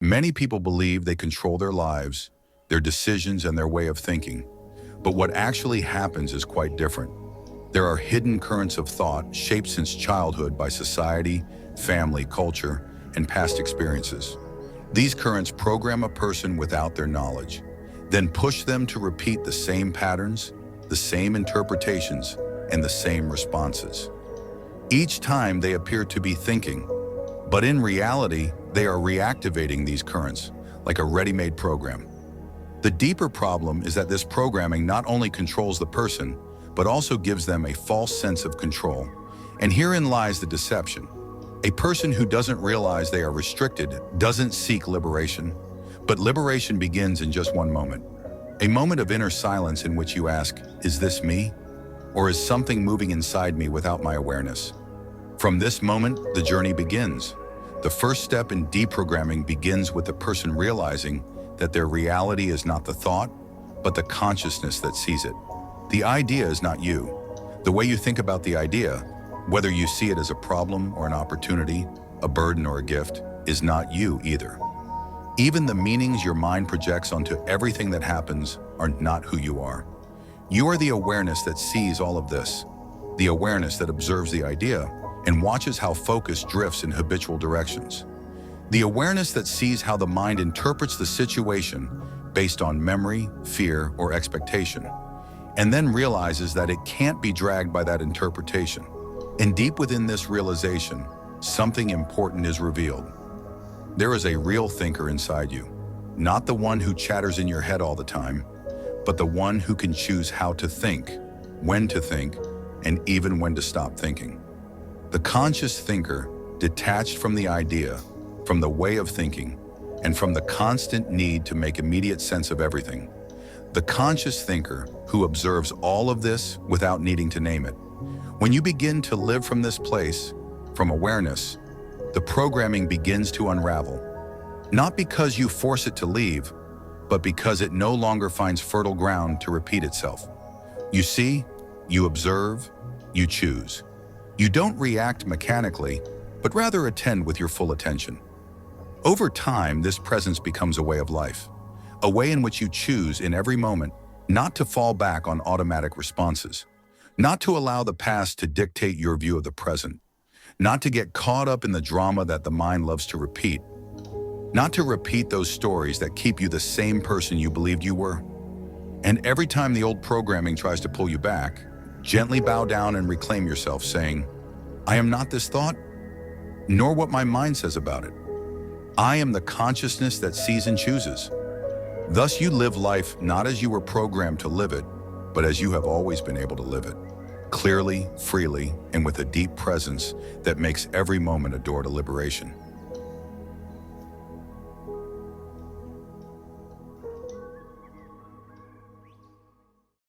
Many people believe they control their lives, their decisions, and their way of thinking. But what actually happens is quite different. There are hidden currents of thought shaped since childhood by society, family, culture, and past experiences. These currents program a person without their knowledge, then push them to repeat the same patterns, the same interpretations, and the same responses. Each time they appear to be thinking, but in reality, they are reactivating these currents like a ready-made program. The deeper problem is that this programming not only controls the person, but also gives them a false sense of control. And herein lies the deception. A person who doesn't realize they are restricted doesn't seek liberation, but liberation begins in just one moment. A moment of inner silence in which you ask, is this me? Or is something moving inside me without my awareness? From this moment, the journey begins. The first step in deprogramming begins with the person realizing that their reality is not the thought, but the consciousness that sees it. The idea is not you. The way you think about the idea, whether you see it as a problem or an opportunity, a burden or a gift, is not you either. Even the meanings your mind projects onto everything that happens are not who you are. You are the awareness that sees all of this, the awareness that observes the idea and watches how focus drifts in habitual directions. The awareness that sees how the mind interprets the situation based on memory, fear, or expectation, and then realizes that it can't be dragged by that interpretation. And deep within this realization, something important is revealed. There is a real thinker inside you, not the one who chatters in your head all the time, but the one who can choose how to think, when to think, and even when to stop thinking. The conscious thinker, detached from the idea, from the way of thinking, and from the constant need to make immediate sense of everything. The conscious thinker who observes all of this without needing to name it. When you begin to live from this place, from awareness, the programming begins to unravel. Not because you force it to leave, but because it no longer finds fertile ground to repeat itself. You see, you observe, you choose. You don't react mechanically, but rather attend with your full attention. Over time, this presence becomes a way of life, a way in which you choose in every moment not to fall back on automatic responses, not to allow the past to dictate your view of the present, not to get caught up in the drama that the mind loves to repeat, not to repeat those stories that keep you the same person you believed you were. And every time the old programming tries to pull you back, gently bow down and reclaim yourself, saying, I am not this thought, nor what my mind says about it. I am the consciousness that sees and chooses. Thus you live life not as you were programmed to live it, but as you have always been able to live it, clearly, freely, and with a deep presence that makes every moment a door to liberation.